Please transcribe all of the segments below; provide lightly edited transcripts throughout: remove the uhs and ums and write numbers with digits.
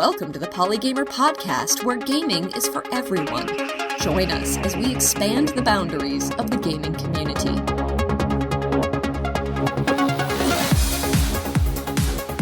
Welcome to the Polygamer podcast, where gaming is for everyone. Join us as we expand the boundaries of the gaming community.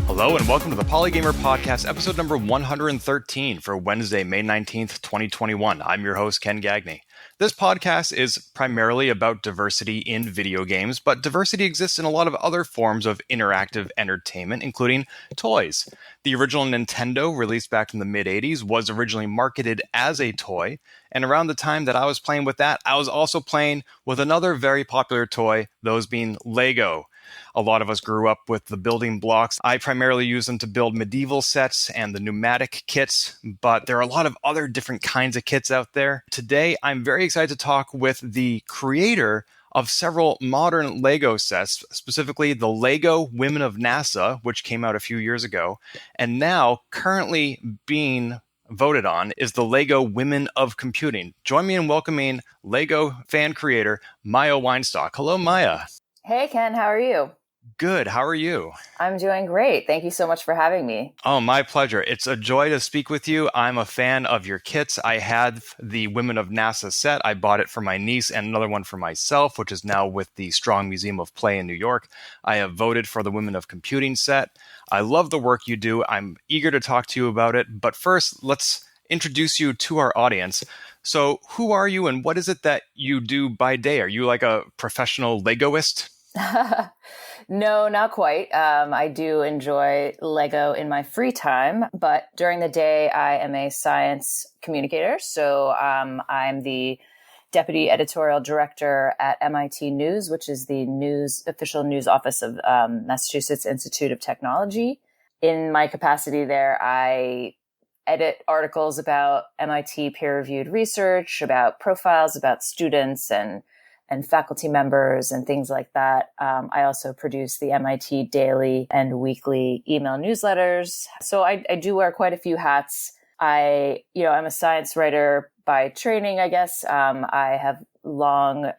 Hello and welcome to the Polygamer podcast, episode number 113 for Wednesday, May 19th, 2021. I'm your host, Ken Gagney. This podcast is primarily about diversity in video games, but diversity exists in a lot of other forms of interactive entertainment, including toys. The original Nintendo, released back in the mid-80s, was originally marketed as a toy, and around the time that I was playing with that, I was also playing with another very popular toy, those being Lego. A lot of us grew up with the building blocks. I primarily use them to build medieval sets and the pneumatic kits, but there are a lot of other different kinds of kits out there. Today, I'm very excited to talk with the creator of several modern Lego sets, specifically the Lego Women of NASA, which came out a few years ago, and now currently being voted on is the Lego Women of Computing. Join me in welcoming Lego fan creator Maia Weinstock. Hello, Maia. Hey, Ken, how are you? Good. How are you? I'm doing great. Thank you so much for having me. Oh, my pleasure. It's a joy to speak with you. I'm a fan of your kits. I had the Women of NASA set. I bought it for my niece and another one for myself, which is now with the Strong Museum of Play in New York. I have voted for the Women of Computing set. I love the work you do. I'm eager to talk to you about it. But first, let's introduce you to our audience. So who are you and what is it that you do by day? Are you like a professional Legoist? No, not quite. I do enjoy Lego in my free time, but during the day, I am a science communicator. So I'm the deputy editorial director at MIT News, which is the official news office of Massachusetts Institute of Technology. In my capacity there, I edit articles about MIT peer-reviewed research, about profiles, about students and faculty members and things like that. I also produce the MIT daily and weekly email newsletters. So I do wear quite a few hats. I'm a science writer by training, I guess. I have long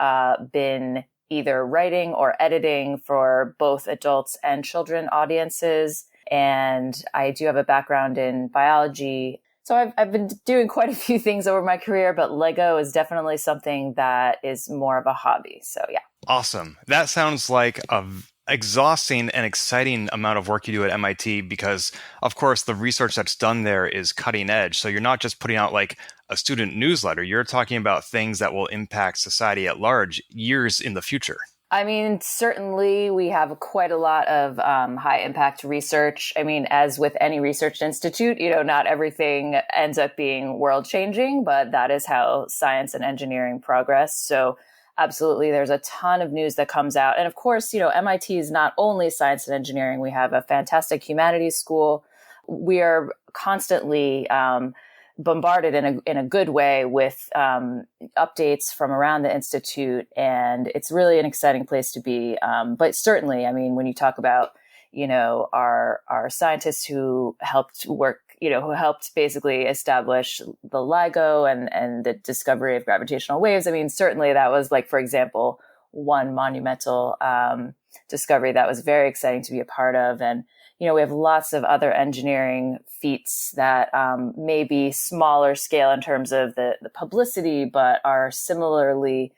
been either writing or editing for both adults and children audiences. And I do have a background in biology. So I've been doing quite a few things over my career, but Lego is definitely something that is more of a hobby. So yeah. Awesome. That sounds like a exhausting and exciting amount of work you do at MIT because, of course, the research that's done there is cutting edge. So you're not just putting out like a student newsletter. You're talking about things that will impact society at large years in the future. I mean, certainly we have quite a lot of high impact research. I mean, as with any research institute, not everything ends up being world changing, but that is how science and engineering progress. So absolutely, there's a ton of news that comes out. And of course, MIT is not only science and engineering. We have a fantastic humanities school. We are constantly bombarded in a good way with updates from around the institute, and it's really an exciting place to be. But certainly, I mean, when you talk about our scientists who helped basically establish the LIGO and the discovery of gravitational waves. I mean, certainly that was like, for example, one monumental discovery that was very exciting to be a part of. And we have lots of other engineering feats that may be smaller scale in terms of the publicity, but are similarly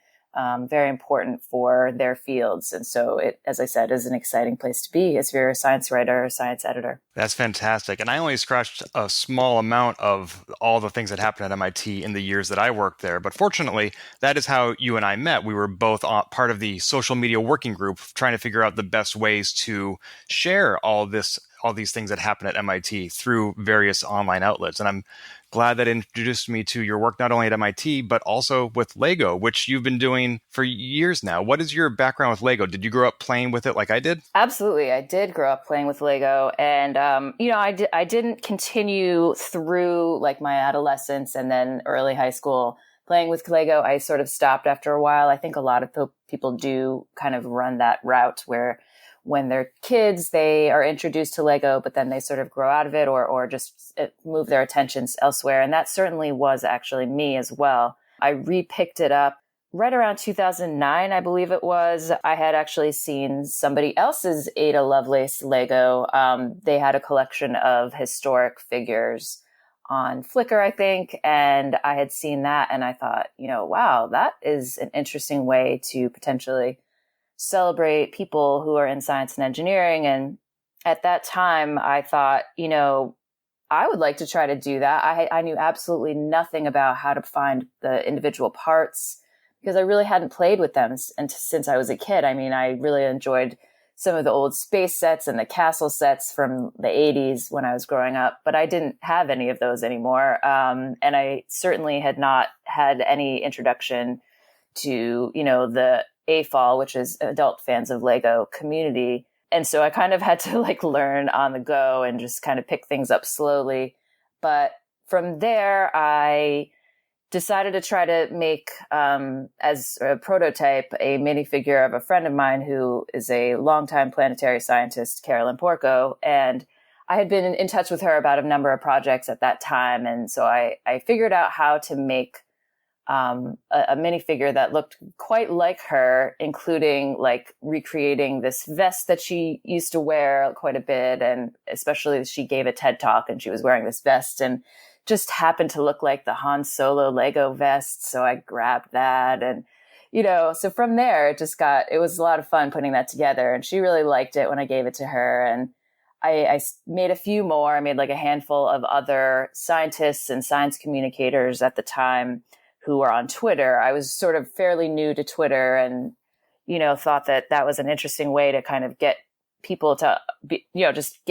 very important for their fields. And so it, as I said, is an exciting place to be if you're a science writer or science editor. That's fantastic. And I only scratched a small amount of all the things that happened at MIT in the years that I worked there. But fortunately, that is how you and I met. We were both part of the social media working group trying to figure out the best ways to share all these things that happen at MIT through various online outlets. And I'm glad that introduced me to your work, not only at MIT, but also with Lego, which you've been doing for years now. What is your background with Lego? Did you grow up playing with it like I did? Absolutely. I did grow up playing with Lego. And, I didn't continue through like my adolescence and then early high school playing with Lego. I sort of stopped after a while. I think a lot of people do kind of run that route where when they're kids, they are introduced to Lego, but then they sort of grow out of it or just move their attentions elsewhere. And that certainly was actually me as well. I repicked it up right around 2009, I believe it was, I had actually seen somebody else's Ada Lovelace Lego. They had a collection of historic figures on Flickr, I think, and I had seen that and I thought, wow, that is an interesting way to potentially celebrate people who are in science and engineering. And at that time, I thought, I would like to try to do that. I knew absolutely nothing about how to find the individual parts because I really hadn't played with them since I was a kid. I mean, I really enjoyed some of the old space sets and the castle sets from the 80s when I was growing up, but I didn't have any of those anymore. And I certainly had not had any introduction to, the AFOL, which is adult fans of Lego community. And so I kind of had to learn on the go and just kind of pick things up slowly. But from there, I decided to try to make, as a prototype, a minifigure of a friend of mine who is a longtime planetary scientist, Carolyn Porco. And I had been in touch with her about a number of projects at that time. And so I figured out how to make a minifigure that looked quite like her, including recreating this vest that she used to wear quite a bit. And especially she gave a TED talk and she was wearing this vest and just happened to look like the Han Solo Lego vest. So I grabbed that and, so from there it was a lot of fun putting that together. And she really liked it when I gave it to her. And I made a few more. I made a handful of other scientists and science communicators at the time who are on Twitter. I was sort of fairly new to Twitter and, thought that was an interesting way to kind of get people to be,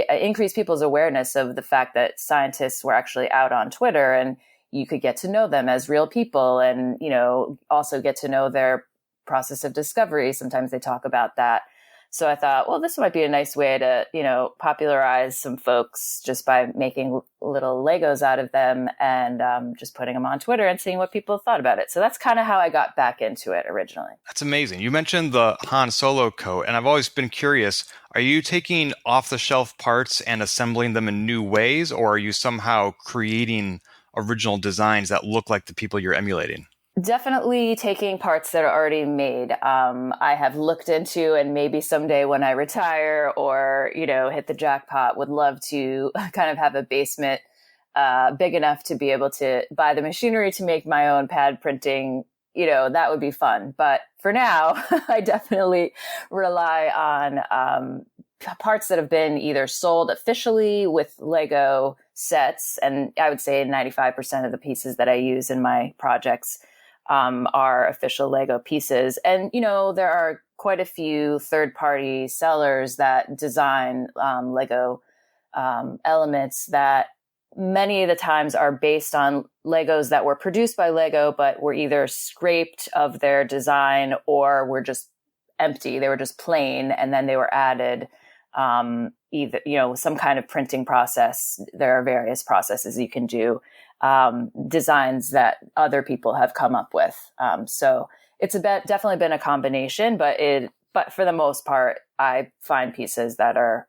increase people's awareness of the fact that scientists were actually out on Twitter and you could get to know them as real people and, also get to know their process of discovery. Sometimes they talk about that. So I thought, well, this might be a nice way to, popularize some folks just by making little Legos out of them and just putting them on Twitter and seeing what people thought about it. So that's kind of how I got back into it originally. That's amazing. You mentioned the Han Solo coat, and I've always been curious, are you taking off-the-shelf parts and assembling them in new ways, or are you somehow creating original designs that look like the people you're emulating? Definitely taking parts that are already made. I have looked into, and maybe someday when I retire or, hit the jackpot, would love to kind of have a basement big enough to be able to buy the machinery to make my own pad printing. That would be fun. But for now, I definitely rely on parts that have been either sold officially with Lego sets. And I would say 95% of the pieces that I use in my projects are official Lego pieces. And, there are quite a few third-party sellers that design Lego elements that many of the times are based on Legos that were produced by Lego, but were either scraped of their design or were just empty. They were just plain, and then they were added either, some kind of printing process. There are various processes you can do. Designs that other people have come up with. So it's definitely been a combination, but for the most part, I find pieces that are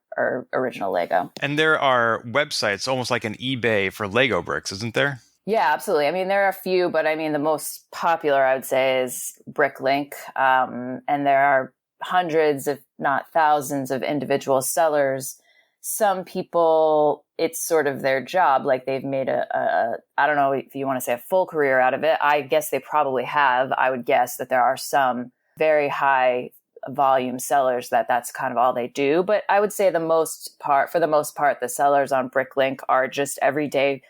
original Lego. And there are websites, almost like an eBay for Lego bricks, isn't there? Yeah, absolutely. I mean, there are a few, but I mean, the most popular, I would say, is Bricklink. And there are hundreds, if not thousands, of individual sellers. Some people, it's sort of their job. They've made I don't know if you want to say a full career out of it. I guess they probably have. I would guess that there are some very high volume sellers that's kind of all they do. But I would say for the most part, the sellers on Bricklink are just everyday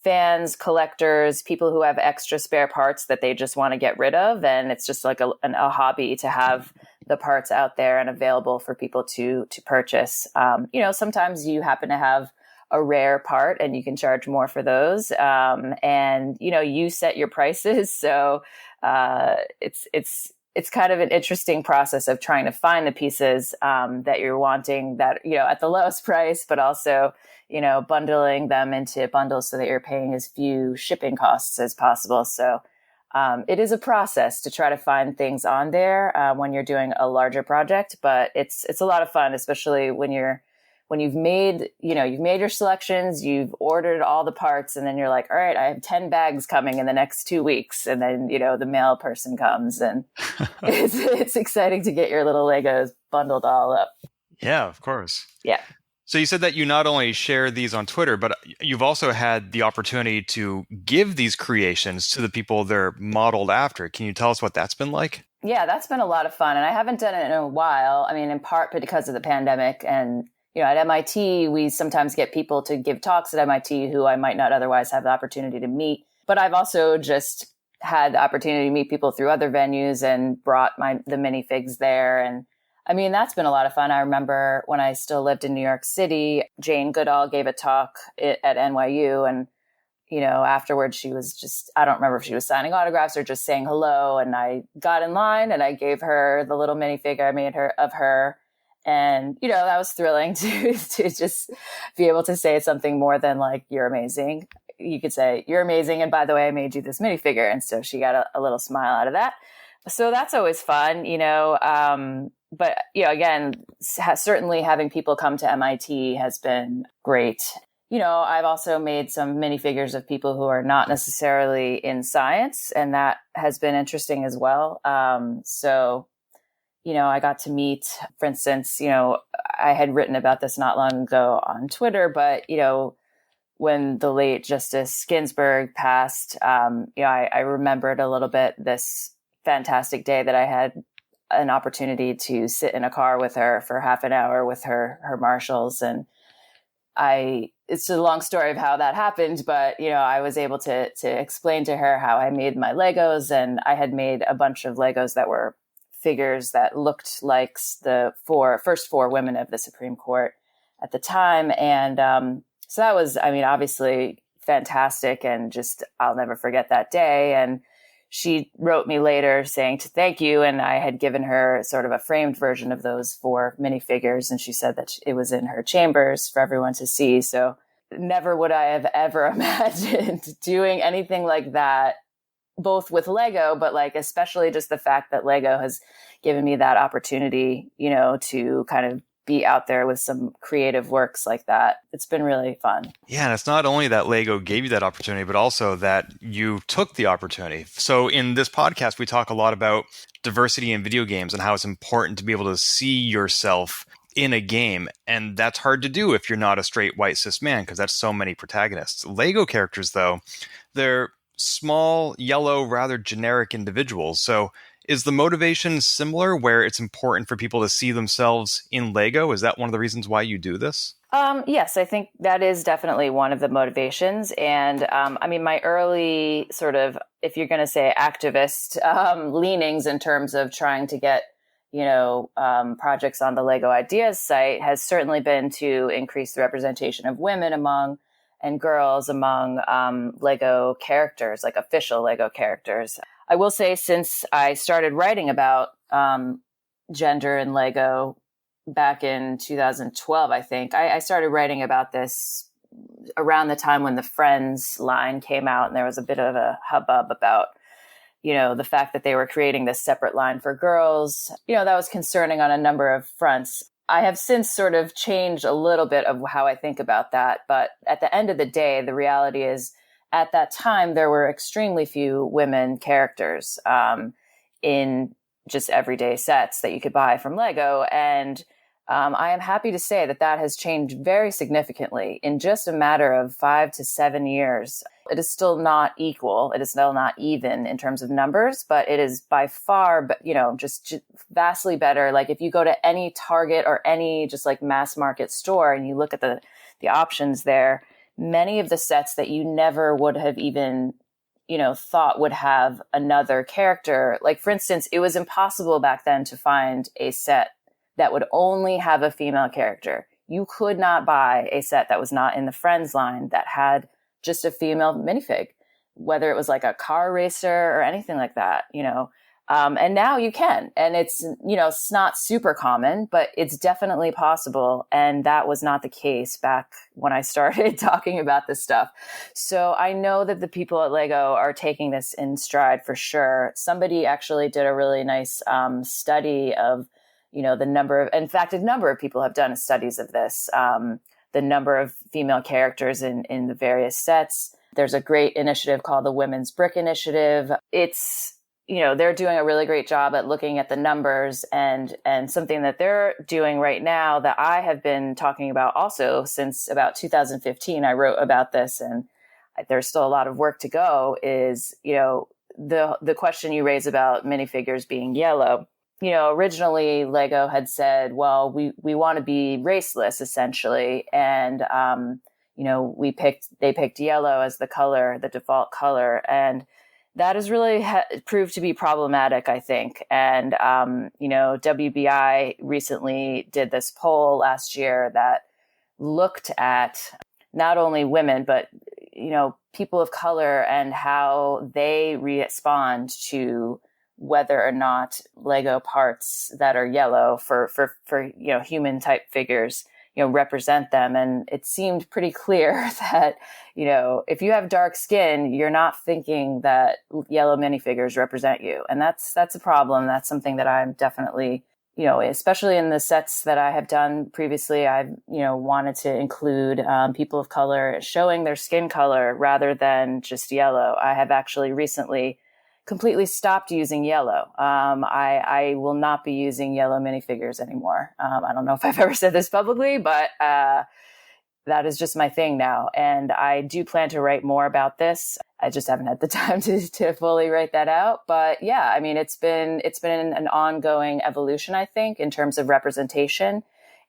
fans, collectors, people who have extra spare parts that they just want to get rid of. And it's just like a hobby to have the parts out there and available for people to purchase. Sometimes you happen to have a rare part and you can charge more for those. And you set your prices. So it's kind of an interesting process of trying to find the pieces that you're wanting that, at the lowest price, but also, bundling them into bundles so that you're paying as few shipping costs as possible. So it is a process to try to find things on there when you're doing a larger project, but it's a lot of fun, especially when you're when you've made your selections, you've ordered all the parts, and then you're like, all right, I have 10 bags coming in the next 2 weeks. And then, the mail person comes, and it's exciting to get your little Legos bundled all up. Yeah, of course. Yeah. So you said that you not only share these on Twitter, but you've also had the opportunity to give these creations to the people they're modeled after. Can you tell us what that's been like? Yeah, that's been a lot of fun. And I haven't done it in a while. I mean, in part because of the pandemic. And, at MIT, we sometimes get people to give talks at MIT who I might not otherwise have the opportunity to meet. But I've also just had the opportunity to meet people through other venues and brought the minifigs there. And I mean, that's been a lot of fun. I remember when I still lived in New York City, Jane Goodall gave a talk at NYU. And, afterwards she was just, I don't remember if she was signing autographs or just saying hello. And I got in line and I gave her the little minifig I made of her. And, that was thrilling to just be able to say something more than like, you're amazing. You could say, you're amazing. And by the way, I made you this minifigure. And so she got a little smile out of that. So that's always fun, but, again, certainly having people come to MIT has been great. I've also made some minifigures of people who are not necessarily in science, and that has been interesting as well. I got to meet, for instance, I had written about this not long ago on Twitter, but, when the late Justice Ginsburg passed, I remembered a little bit this fantastic day that I had an opportunity to sit in a car with her for half an hour with her marshals. And it's a long story of how that happened, but, I was able to explain to her how I made my Legos, and I had made a bunch of Legos that were figures that looked like the first four women of the Supreme Court at the time. And so that was, obviously fantastic, and just, I'll never forget that day. And she wrote me later saying to thank you. And I had given her sort of a framed version of those 4 minifigures. And she said that it was in her chambers for everyone to see. So never would I have ever imagined doing anything like that, both with Lego, but like, especially just the fact that Lego has given me that opportunity, to kind of be out there with some creative works like that. It's been really fun. Yeah, and it's not only that Lego gave you that opportunity, but also that you took the opportunity. So in this podcast, we talk a lot about diversity in video games and how it's important to be able to see yourself in a game. And that's hard to do if you're not a straight white cis man, because that's so many protagonists. Lego characters, though, they're small, yellow, rather generic individuals. So is the motivation similar, where it's important for people to see themselves in Lego? Is that one of the reasons why you do this? Yes, I think that is definitely one of the motivations. And my early sort of, if you're going to say activist leanings in terms of trying to get, projects on the Lego Ideas site has certainly been to increase the representation of women and girls among Lego characters, like official Lego characters. I will say, since I started writing about gender in Lego back in 2012, I think, I started writing about this around the time when the Friends line came out, and there was a bit of a hubbub about, the fact that they were creating this separate line for girls. That was concerning on a number of fronts. I have since sort of changed a little bit of how I think about that. But at the end of the day, the reality is, at that time, there were extremely few women characters in just everyday sets that you could buy from Lego. And I am happy to say that has changed very significantly in just a matter of 5 to 7 years. It is still not equal. It is still not even in terms of numbers, but it is by far, just vastly better. Like, if you go to any Target or any just like mass market store and you look at the options there, many of the sets that you never would have even, thought would have another character. Like, for instance, it was impossible back then to find a set that would only have a female character. You could not buy a set that was not in the Friends line that had just a female minifig, whether it was like a car racer or anything like that, and now you can. And it's, it's not super common, but it's definitely possible. And that was not the case back when I started talking about this stuff. So I know that the people at Lego are taking this in stride for sure. Somebody actually did a really nice study of the number of, in fact, a number of people have done studies of this, the number of female characters in the various sets. There's a great initiative called the Women's Brick Initiative. It's, they're doing a really great job at looking at the numbers, and something that they're doing right now that I have been talking about also since about 2015. I wrote about this, and there's still a lot of work to go, is, the question you raise about minifigures being yellow. Originally Lego had said, well, we want to be raceless essentially. And, they picked yellow as the color, the default color. And that has really proved to be problematic, I think. And, WBI recently did this poll last year that looked at not only women, but, people of color and how they respond to whether or not Lego parts that are yellow for human type figures, represent them. And it seemed pretty clear that, if you have dark skin, you're not thinking that yellow minifigures represent you. And that's a problem. That's something that I'm definitely, especially in the sets that I have done previously, I've, wanted to include people of color showing their skin color rather than just yellow. I have actually recently completely stopped using yellow. I will not be using yellow minifigures anymore. I don't know if I've ever said this publicly, but that is just my thing now. And I do plan to write more about this. I just haven't had the time to fully write that out. But yeah, I mean, it's been an ongoing evolution, I think, in terms of representation.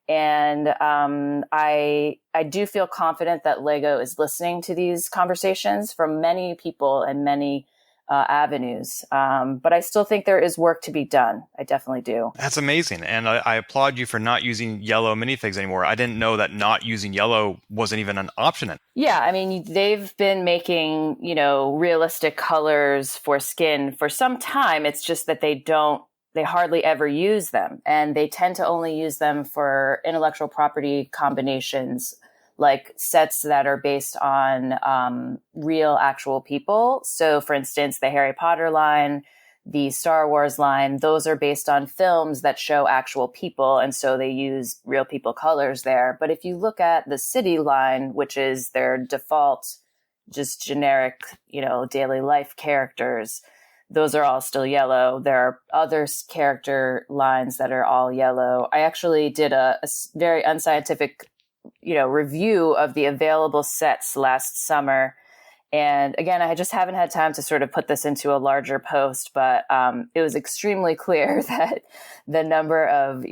And I do feel confident that Lego is listening to these conversations from many people and many avenues. But I still think there is work to be done. I definitely do. That's amazing. And I applaud you for not using yellow minifigs anymore. I didn't know that not using yellow wasn't even an option. Yeah. I mean, they've been making, realistic colors for skin for some time. It's just that they hardly ever use them. And they tend to only use them for intellectual property combinations, like sets that are based on real actual people. So for instance, the Harry Potter line, the Star Wars line, those are based on films that show actual people. And so they use real people colors there. But if you look at the City line, which is their default, just generic, daily life characters, those are all still yellow. There are other character lines that are all yellow. I actually did a very unscientific review of the available sets last summer. And again, I just haven't had time to sort of put this into a larger post, but it was extremely clear that the number of,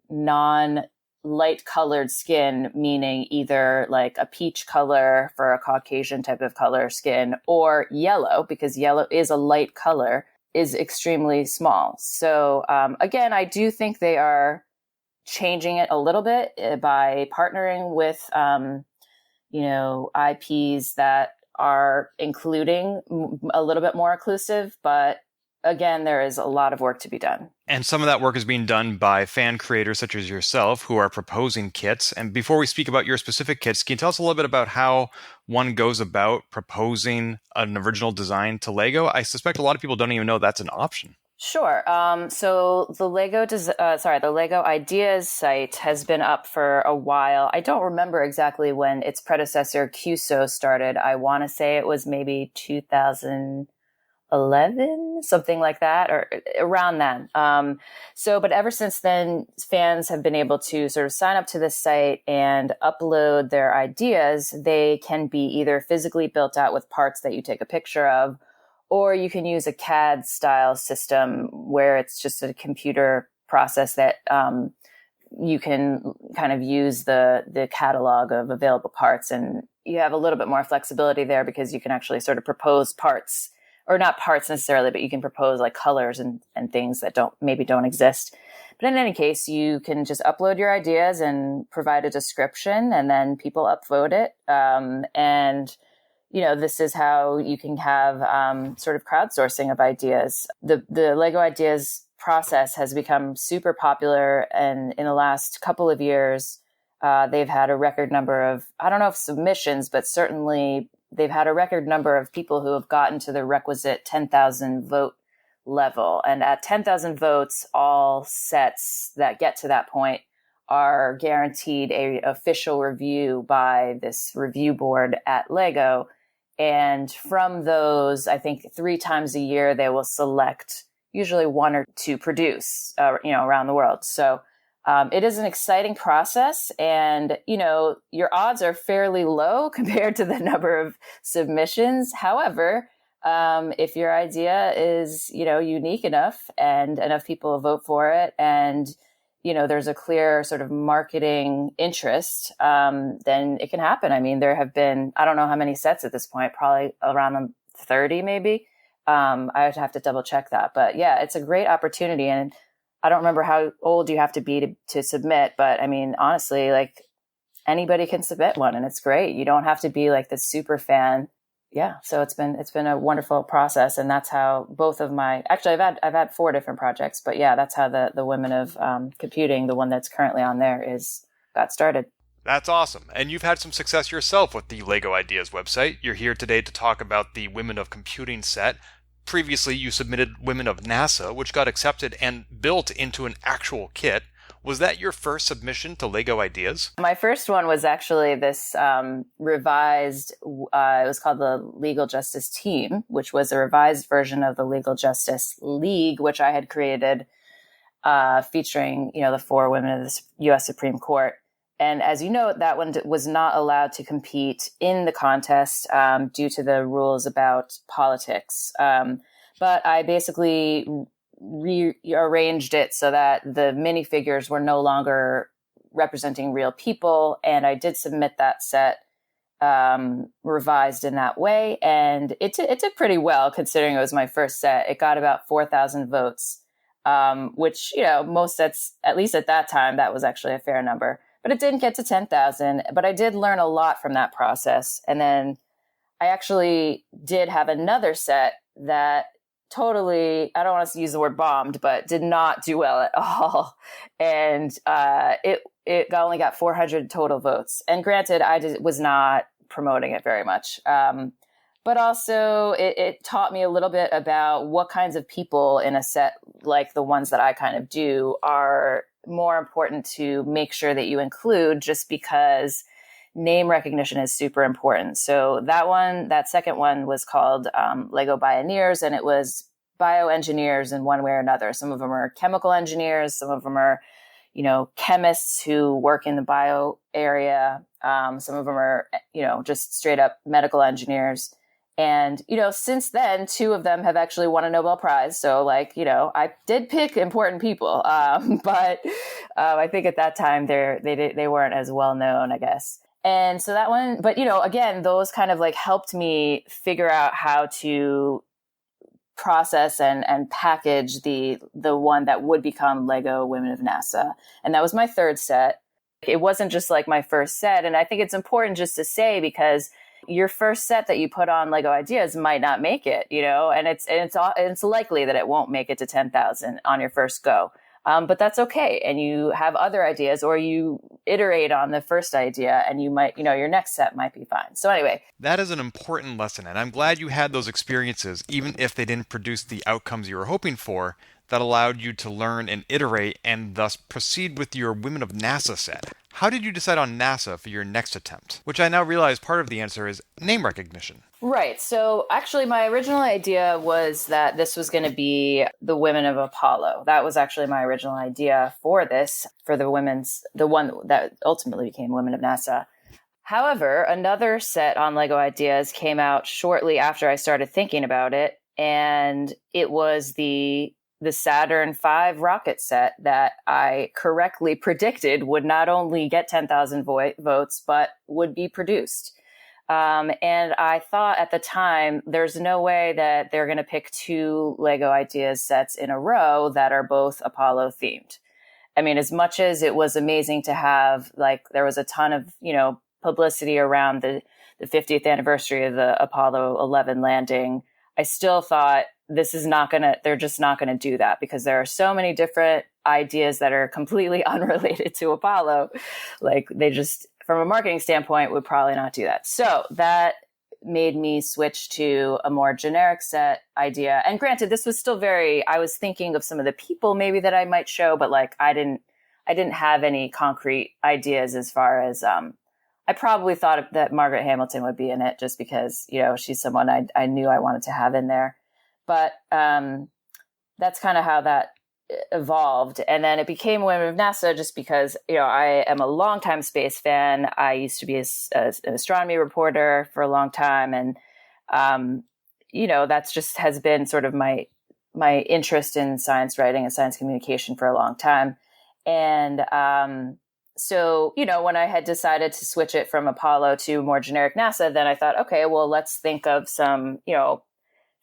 non-light colored skin, meaning either like a peach color for a Caucasian type of color skin or yellow, because yellow is a light color, is extremely small. So again, I do think they are changing it a little bit by partnering with, IPs that are including a little bit more inclusive. But again, there is a lot of work to be done. And some of that work is being done by fan creators such as yourself who are proposing kits. And before we speak about your specific kits, can you tell us a little bit about how one goes about proposing an original design to Lego? I suspect a lot of people don't even know that's an option. Sure. So the Lego Ideas site has been up for a while. I don't remember exactly when its predecessor QSO started. I want to say it was maybe 2011, something like that, or around then. But ever since then, fans have been able to sort of sign up to this site and upload their ideas. They can be either physically built out with parts that you take a picture of, or you can use a CAD style system where it's just a computer process that you can kind of use the catalog of available parts. And you have a little bit more flexibility there because you can actually sort of propose parts, or not parts necessarily, but you can propose like colors and things that don't exist. But in any case, you can just upload your ideas and provide a description, and then people upvote it. This is how you can have sort of crowdsourcing of ideas. The Lego Ideas process has become super popular, and in the last couple of years, they've had a record number of, I don't know if submissions, but certainly they've had a record number of people who have gotten to the requisite 10,000 vote level. And at 10,000 votes, all sets that get to that point are guaranteed a official review by this review board at LEGO. And from those, I think 3 times a year, they will select usually 1 or 2 produce, around the world. So it is an exciting process, and, your odds are fairly low compared to the number of submissions. However, if your idea is, unique enough and enough people vote for it, and, there's a clear sort of marketing interest, then it can happen. I mean, there have been, I don't know how many sets at this point, probably around 30 maybe. I would have to double check that. But yeah, it's a great opportunity. And I don't remember how old you have to be to submit. But I mean, honestly, like anybody can submit one, and it's great. You don't have to be like the super fan. Yeah. So it's been a wonderful process. And that's how both of actually I've had 4 different projects, but yeah, that's how the Women of Computing, the one that's currently on there, got started. That's awesome. And you've had some success yourself with the LEGO Ideas website. You're here today to talk about the Women of Computing set. Previously, you submitted Women of NASA, which got accepted and built into an actual kit. Was that your first submission to LEGO Ideas? My first one was actually this revised, it was called the Legal Justice Team, which was a revised version of the Legal Justice League, which I had created featuring, the 4 women of the U.S. Supreme Court. And as you know, that one was not allowed to compete in the contest due to the rules about politics. But I basically rearranged it so that the minifigures were no longer representing real people. And I did submit that set revised in that way. And it did pretty well considering it was my first set. It got about 4,000 votes, which, most sets, at least at that time, that was actually a fair number. But it didn't get to 10,000, but I did learn a lot from that process. And then I actually did have another set that totally, I don't want to use the word bombed, but did not do well at all. And it only got 400 total votes. And granted, was not promoting it very much. But also it taught me a little bit about what kinds of people in a set like the ones that I kind of do are more important to make sure that you include, just because name recognition is super important. So that second one was called Lego Bioneers, and it was bioengineers in one way or another. Some of them are chemical engineers. Some of them are, chemists who work in the bio area. Some of them are, just straight up medical engineers. And, since then, 2 of them have actually won a Nobel Prize. So I did pick important people. But I think at that time they weren't as well known, I guess. And so that one, but, again, those kind of helped me figure out how to process and package the one that would become Lego Women of NASA. And that was my 3rd set. It wasn't just my first set. And I think it's important just to say, because your first set that you put on Lego Ideas might not make it, and it's likely that it won't make it to 10,000 on your first go. But that's okay. And you have other ideas, or you iterate on the first idea, and you might, your next set might be fine. So anyway. That is an important lesson. And I'm glad you had those experiences, even if they didn't produce the outcomes you were hoping for, that allowed you to learn and iterate and thus proceed with your Women of NASA set. How did you decide on NASA for your next attempt? Which I now realize part of the answer is name recognition. Right. So actually my original idea was that this was going to be the Women of Apollo. That was actually my original idea for this, for the one that ultimately became Women of NASA. However, another set on Lego Ideas came out shortly after I started thinking about it, and it was the Saturn V rocket set that I correctly predicted would not only get 10,000 votes, but would be produced. And I thought at the time, there's no way that they're going to pick 2 Lego Ideas sets in a row that are both Apollo themed. I mean, as much as it was amazing to have, there was a ton of, publicity around the 50th anniversary of the Apollo 11 landing, I still thought they're just not going to do that, because there are so many different ideas that are completely unrelated to Apollo. They just, from a marketing standpoint, would probably not do that. So that made me switch to a more generic set idea. And granted, this was still I was thinking of some of the people maybe that I might show, but like I didn't have any concrete ideas as far as I probably thought that Margaret Hamilton would be in it just because, she's someone I knew I wanted to have in there. But that's kind of how that evolved. And then it became Women of NASA just because, I am a longtime space fan. I used to be an astronomy reporter for a long time. And, that's just has been sort of my interest in science writing and science communication for a long time. And so, when I had decided to switch it from Apollo to more generic NASA, then I thought, okay, well, let's think of some,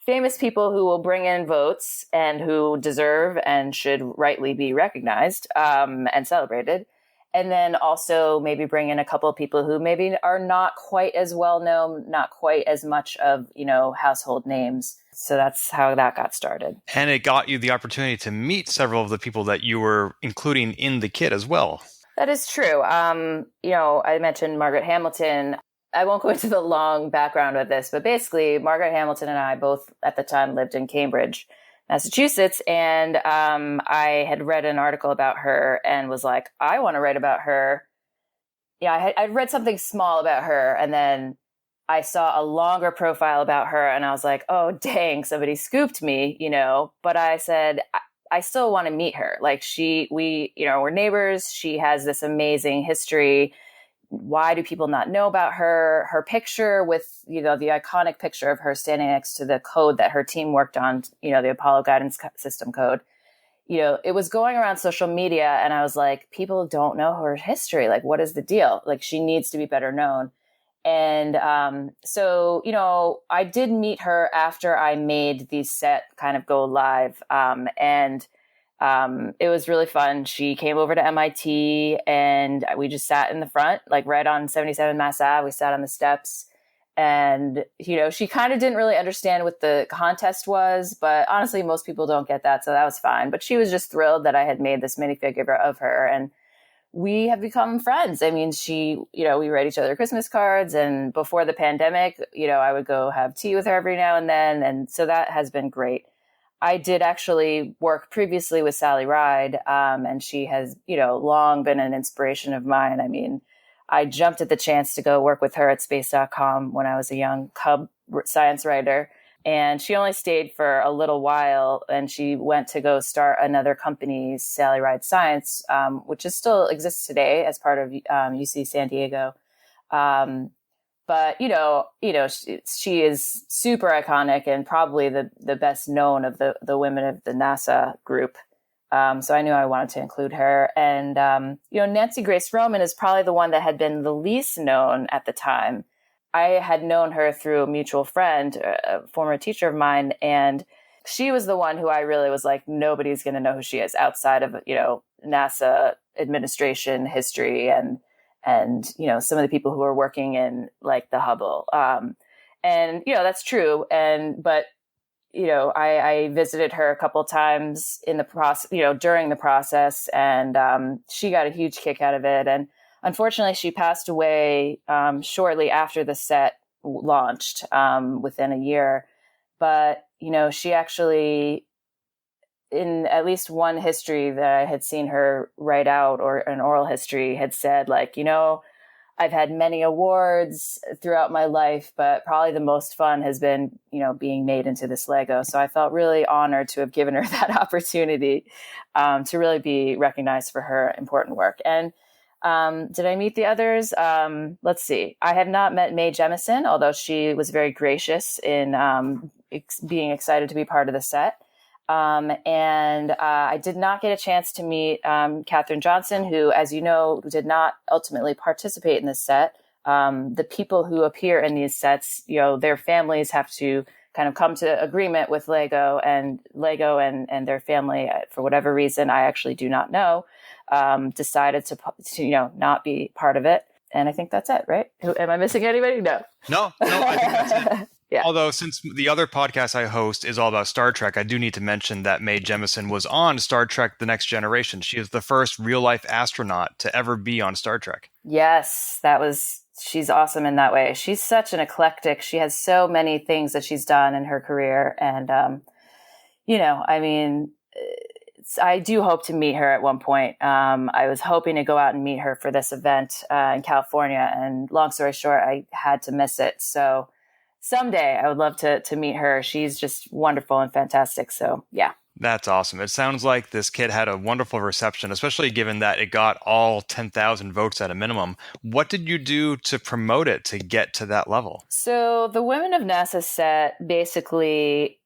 famous people who will bring in votes and who deserve and should rightly be recognized and celebrated. And then also maybe bring in a couple of people who maybe are not quite as well known, not quite as much of, household names. So that's how that got started. And it got you the opportunity to meet several of the people that you were including in the kit as well. That is true. I mentioned Margaret Hamilton. I won't go into the long background of this, but basically Margaret Hamilton and I both at the time lived in Cambridge, Massachusetts. And I had read an article about her and was like, I want to write about her. Yeah, I'd read something small about her. And then I saw a longer profile about her and I was like, oh, dang, somebody scooped me, but I said, I still want to meet her. Like we're neighbors. She has this amazing history. Why do people not know about her? Her picture with, the iconic picture of her standing next to the code that her team worked on, the Apollo Guidance System code. It was going around social media and I was like, people don't know her history. Like, what is the deal? Like, she needs to be better known. And so, I did meet her after I made the set kind of go live. It was really fun. She came over to MIT and we just sat in the front, like right on 77 Mass Ave. We sat on the steps and, she kind of didn't really understand what the contest was, but honestly, most people don't get that. So that was fine. But she was just thrilled that I had made this minifigure of her and we have become friends. I mean, we write each other Christmas cards and before the pandemic, I would go have tea with her every now and then. And so that has been great. I did actually work previously with Sally Ride, and she has, long been an inspiration of mine. I mean, I jumped at the chance to go work with her at space.com when I was a young cub science writer, and she only stayed for a little while, and she went to go start another company, Sally Ride Science, which still exists today as part of UC San Diego. But, she is super iconic and probably the best known of the women of the NASA group. So I knew I wanted to include her. And, Nancy Grace Roman is probably the one that had been the least known at the time. I had known her through a mutual friend, a former teacher of mine. And she was the one who I really was like, nobody's going to know who she is outside of, NASA administration history and some of the people who are working in like the Hubble. And, that's true. But I visited her a couple of times in the process, during the process, and she got a huge kick out of it. And unfortunately, she passed away shortly after the set launched, within a year. But, she actually, in at least one history that I had seen her write out, or an oral history, had said like, I've had many awards throughout my life, but probably the most fun has been, being made into this Lego. So I felt really honored to have given her that opportunity to really be recognized for her important work. And did I meet the others? Let's see. I have not met Mae Jemison, although she was very gracious in being excited to be part of the set. And I did not get a chance to meet Katherine Johnson, who, as you know, did not ultimately participate in this set. The people who appear in these sets, their families have to kind of come to agreement with Lego and their family, for whatever reason, I actually do not know, decided to not be part of it. And I think that's it, right? Am I missing anybody? No, I think that's it. Yeah. Although, since the other podcast I host is all about Star Trek, I do need to mention that Mae Jemison was on Star Trek The Next Generation. She is the first real-life astronaut to ever be on Star Trek. Yes, that was she's awesome in that way. She's such an eclectic. She has so many things that she's done in her career. And, I mean, I do hope to meet her at one point. I was hoping to go out and meet her for this event in California. And long story short, I had to miss it. So someday I would love to meet her. She's just wonderful and fantastic. So yeah. That's awesome. It sounds like this kit had a wonderful reception, especially given that it got all 10,000 votes at a minimum. What did you do to promote it to get to that level? So the Women of NASA set basically,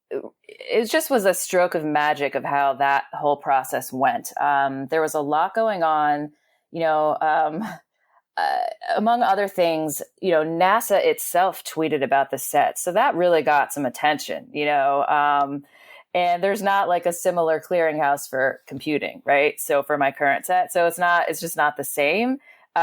it just was a stroke of magic of how that whole process went. There was a lot going on, among other things, NASA itself tweeted about the set. So that really got some attention, and there's not like a similar clearinghouse for computing, right? So for my current set, so it's just not the same. So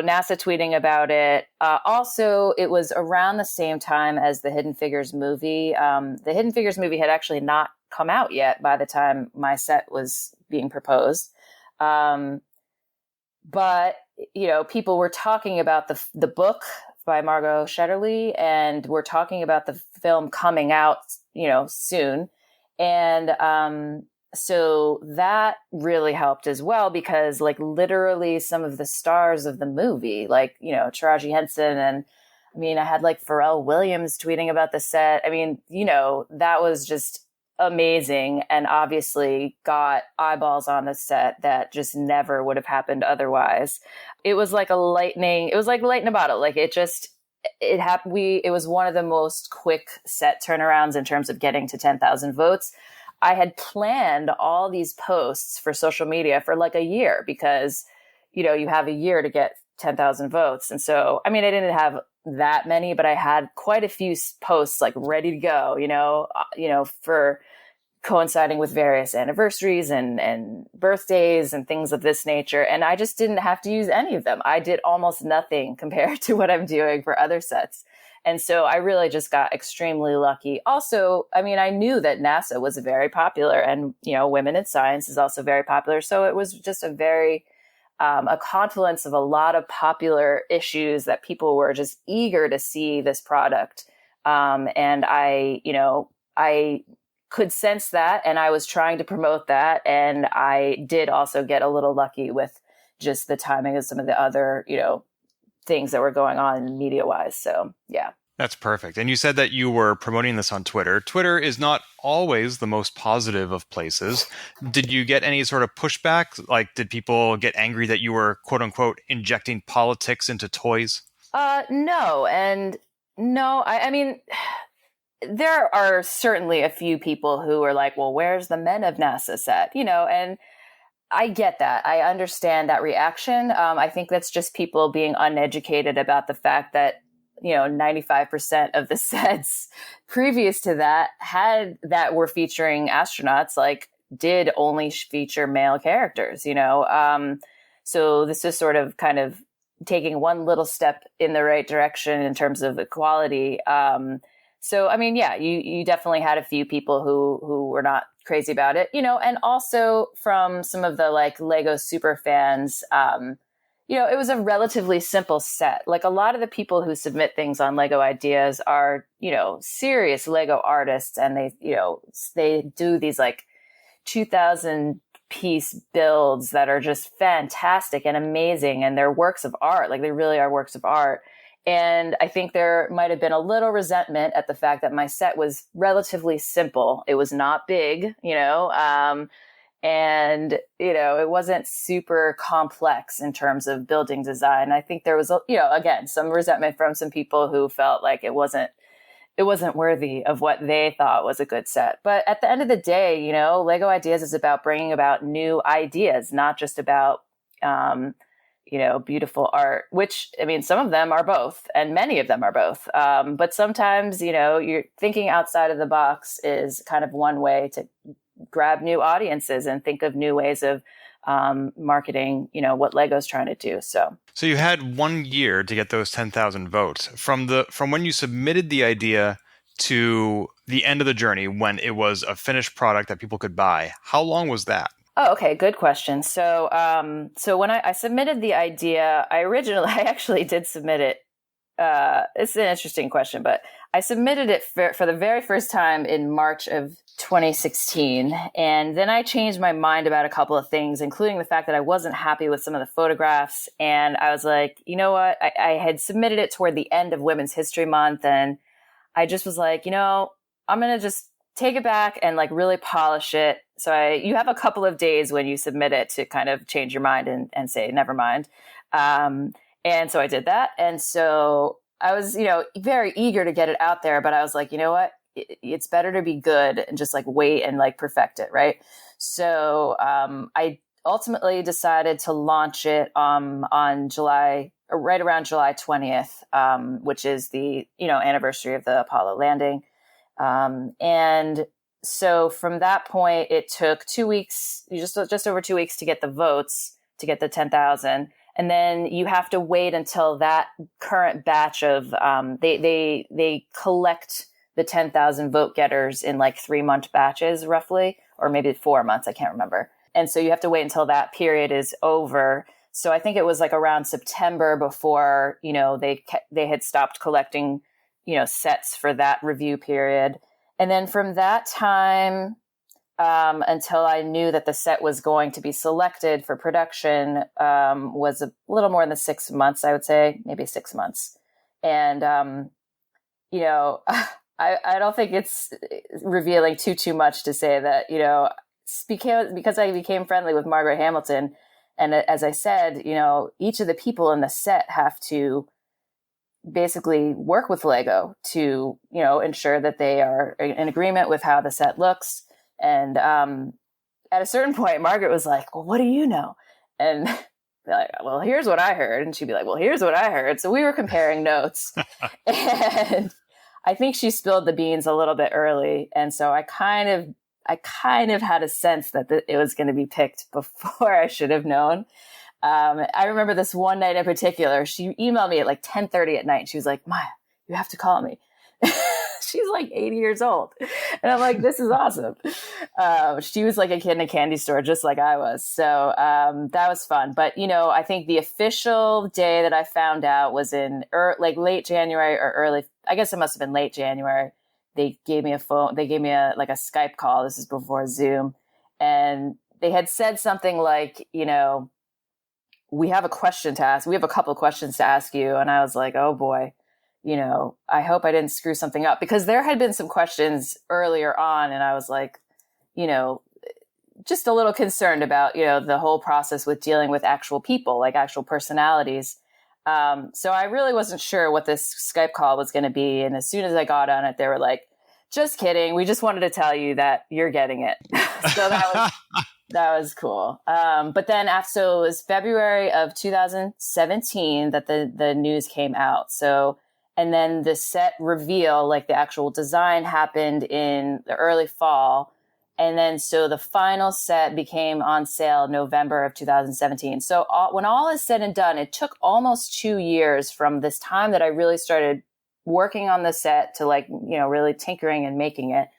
NASA tweeting about it. Also, it was around the same time as the Hidden Figures movie. The Hidden Figures movie had actually not come out yet by the time my set was being proposed. But, people were talking about the book by Margot Shetterly, and we're talking about the film coming out, soon. And so that really helped as well, because like literally some of the stars of the movie, like, Taraji Henson, and I mean, I had like Pharrell Williams tweeting about the set. I mean, that was just amazing, and obviously got eyeballs on the set that just never would have happened otherwise. It was like lightning in a bottle. Like it happened. It was one of the most quick set turnarounds in terms of getting to 10,000 votes. I had planned all these posts for social media for like a year, because, you have a year to get 10,000 votes. And so, I mean, I didn't have that many, but I had quite a few posts like ready to go, for coinciding with various anniversaries and birthdays and things of this nature. And I just didn't have to use any of them. I did almost nothing compared to what I'm doing for other sets. And so I really just got extremely lucky. Also, I mean, I knew that NASA was very popular, and, Women in Science is also very popular. So it was just a confluence of a lot of popular issues that people were just eager to see this product. And I could sense that, and I was trying to promote that. And I did also get a little lucky with just the timing of some of the other, things that were going on media wise. So, yeah. That's perfect. And you said that you were promoting this on Twitter. Twitter is not always the most positive of places. Did you get any sort of pushback? Like, did people get angry that you were, quote unquote, injecting politics into toys? No. And no, I mean, there are certainly a few people who are like, well, where's the Men of NASA set? And I get that. I understand that reaction. I think that's just people being uneducated about the fact that, 95% of the sets previous to that were featuring astronauts, like, did only feature male characters, So this is sort of kind of taking one little step in the right direction in terms of equality. So, I mean, yeah, you definitely had a few people who were not crazy about it, and also from some of the like Lego super fans, it was a relatively simple set. Like a lot of the people who submit things on Lego Ideas are, serious Lego artists, and they do these like 2,000 piece builds that are just fantastic and amazing, and they're works of art. Like they really are works of art. And I think there might have been a little resentment at the fact that my set was relatively simple. It was not big, and, it wasn't super complex in terms of building design. I think there was, again, some resentment from some people who felt like it wasn't worthy of what they thought was a good set. But at the end of the day, Lego Ideas is about bringing about new ideas, not just about, beautiful art, which, I mean, some of them are both, and many of them are both. But sometimes, you're thinking outside of the box is kind of one way to grab new audiences and think of new ways of marketing, what Lego's trying to do. So you had 1 year to get those 10,000 votes from when you submitted the idea to the end of the journey, when it was a finished product that people could buy. How long was that? Oh, okay. Good question. So when I submitted the idea, I actually did submit it. It's an interesting question, but I submitted it for the very first time in March of 2016. And then I changed my mind about a couple of things, including the fact that I wasn't happy with some of the photographs. And I was like, you know what? I had submitted it toward the end of Women's History Month. And I just was like, I'm going to just take it back and like really polish it. So you have a couple of days when you submit it to kind of change your mind and say, never mind. And so I did that. And so I was, very eager to get it out there, but I was like, you know what? It's better to be good and just like wait and like perfect it. Right. So I ultimately decided to launch it on right around July 20th, which is the, anniversary of the Apollo landing. And so from that point, it took 2 weeks, just over 2 weeks to get the votes, to get the 10,000. And then you have to wait until that current batch of, they collect the 10,000 vote getters in like 3-month batches roughly, or maybe 4 months. I can't remember. And so you have to wait until that period is over. So I think it was like around September before, they had stopped collecting, sets for that review period. And then from that time, until I knew that the set was going to be selected for production, was a little more than 6 months, I would say, maybe 6 months. And, I don't think it's revealing too much to say that, because I became friendly with Margaret Hamilton. And as I said, each of the people in the set have to basically work with Lego to, ensure that they are in agreement with how the set looks. And at a certain point, Margaret was like, well, what do you know? And be like, well, here's what I heard. And she'd be like, well, here's what I heard. So we were comparing notes. And I think she spilled the beans a little bit early. And so I kind of had a sense that it was going to be picked before I should have known. I remember this one night in particular, she emailed me at like 10:30 at night. She was like, Maya, you have to call me. She's like 80 years old. And I'm like, this is awesome. She was like a kid in a candy store, just like I was. So that was fun. But, I think the official day that I found out was in late January or early, I guess it must have been late January. They gave me a phone. They gave me a Skype call. This is before Zoom. And they had said something like, we have a question to ask. We have a couple of questions to ask you. And I was like, oh boy, I hope I didn't screw something up, because there had been some questions earlier on. And I was like, just a little concerned about, the whole process with dealing with actual people, like actual personalities. So I really wasn't sure what this Skype call was going to be. And as soon as I got on it, they were like, just kidding. We just wanted to tell you that you're getting it. So that was cool. But then so it was February of 2017 that the news came out. So, and then the set reveal, like the actual design, happened in the early fall. And then so the final set became on sale November of 2017. So when all is said and done, it took almost 2 years from this time that I really started working on the set to really tinkering and making it,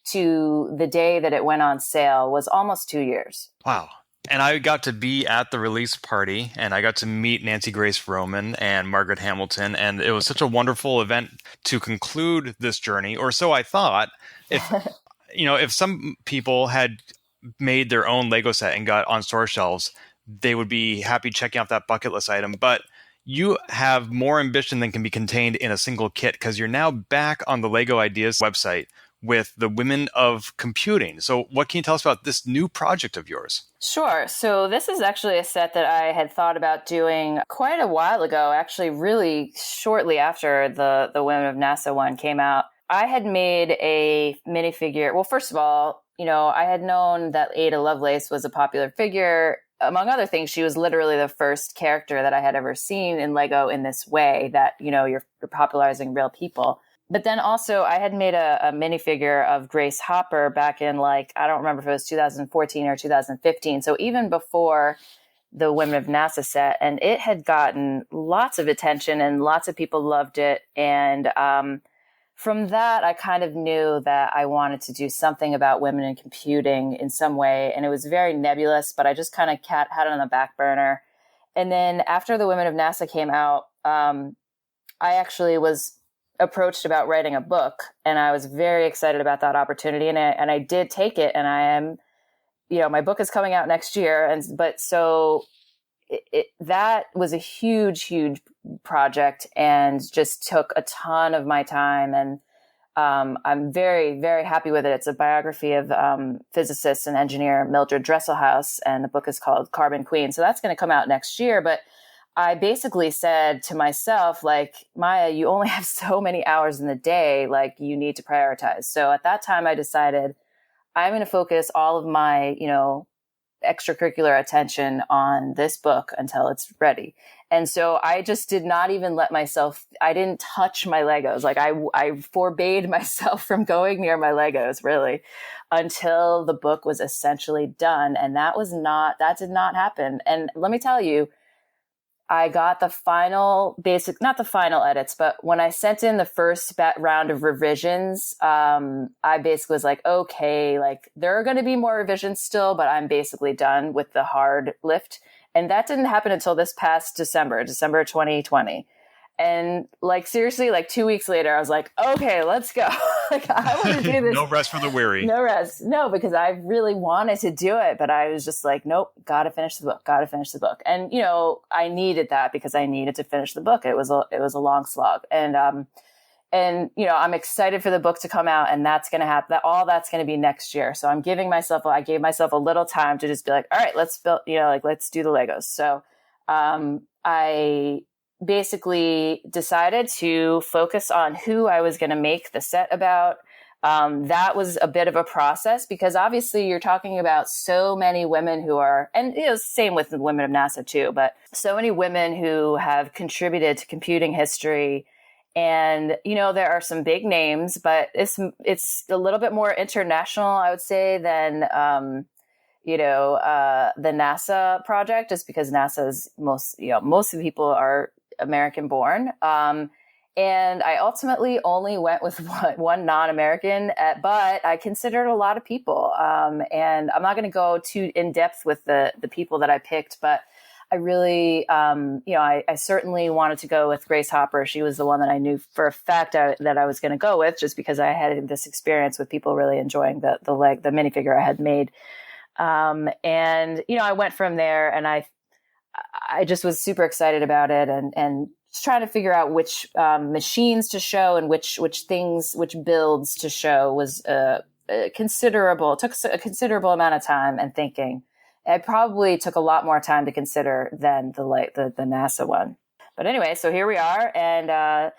to the day that it went on sale was almost 2 years. Wow. And I got to be at the release party, and I got to meet Nancy Grace Roman and Margaret Hamilton. And it was such a wonderful event to conclude this journey, or so I thought. If some people had made their own Lego set and got on store shelves, they would be happy checking off that bucket list item. But you have more ambition than can be contained in a single kit, because you're now back on the Lego Ideas website with the Women of Computing. So what can you tell us about this new project of yours? Sure. So this is actually a set that I had thought about doing quite a while ago, actually really shortly after the Women of NASA one came out. I had made a minifigure. Well, first of all, I had known that Ada Lovelace was a popular figure. Among other things, she was literally the first character that I had ever seen in Lego in this way, that, you're popularizing real people. But then also I had made a minifigure of Grace Hopper back in I don't remember if it was 2014 or 2015. So even before the Women of NASA set, and it had gotten lots of attention and lots of people loved it. And from that, I kind of knew that I wanted to do something about women in computing in some way. And it was very nebulous, but I just kind of had it on the back burner. And then after The Women of NASA came out, I actually was approached about writing a book, and I was very excited about that opportunity. And I did take it, and I am, my book is coming out next year. That was a huge, huge project and just took a ton of my time. And I'm very, very happy with it. It's a biography of physicist and engineer Mildred Dresselhaus, and the book is called Carbon Queen. So that's going to come out next year. But I basically said to myself, like, Maia, you only have so many hours in the day, like you need to prioritize. So at that time I decided I'm going to focus all of my, extracurricular attention on this book until it's ready. And so I just did not even I didn't touch my Legos. Like I forbade myself from going near my Legos really until the book was essentially done. And that did not happen. And let me tell you, I got the not the final edits, but when I sent in the first round of revisions, I basically was like, okay, like there are going to be more revisions still, but I'm basically done with the hard lift. And that didn't happen until this past December 2020. And like, seriously, like 2 weeks later, I was like, okay, let's go. Like, I want to do this. No rest for the weary. No rest. No, because I really wanted to do it, but I was just like, nope, got to finish the book. And, I needed that because I needed to finish the book. It was a long slog. And I'm excited for the book to come out, and that's going to happen. All that's going to be next year. So I gave myself a little time to just be like, all right, let's build, let's do the Legos. So, I basically decided to focus on who I was going to make the set about. That was a bit of a process because obviously you're talking about so many women who are, and same with the Women of NASA too, but so many women who have contributed to computing history. And, there are some big names, but it's a little bit more international, I would say, than, the NASA project, just because NASA's most of the people are American born. And I ultimately only went with one non-American, but I considered a lot of people. And I'm not going to go too in depth with the people that I picked, but I really, I certainly wanted to go with Grace Hopper. She was the one that I knew for a fact that I was going to go with, just because I had this experience with people really enjoying the minifigure I had made. I went from there, and I just was super excited about it, and just trying to figure out which machines to show and which builds to show was took a considerable amount of time and thinking. It probably took a lot more time to consider than the NASA one. But anyway, so here we are, and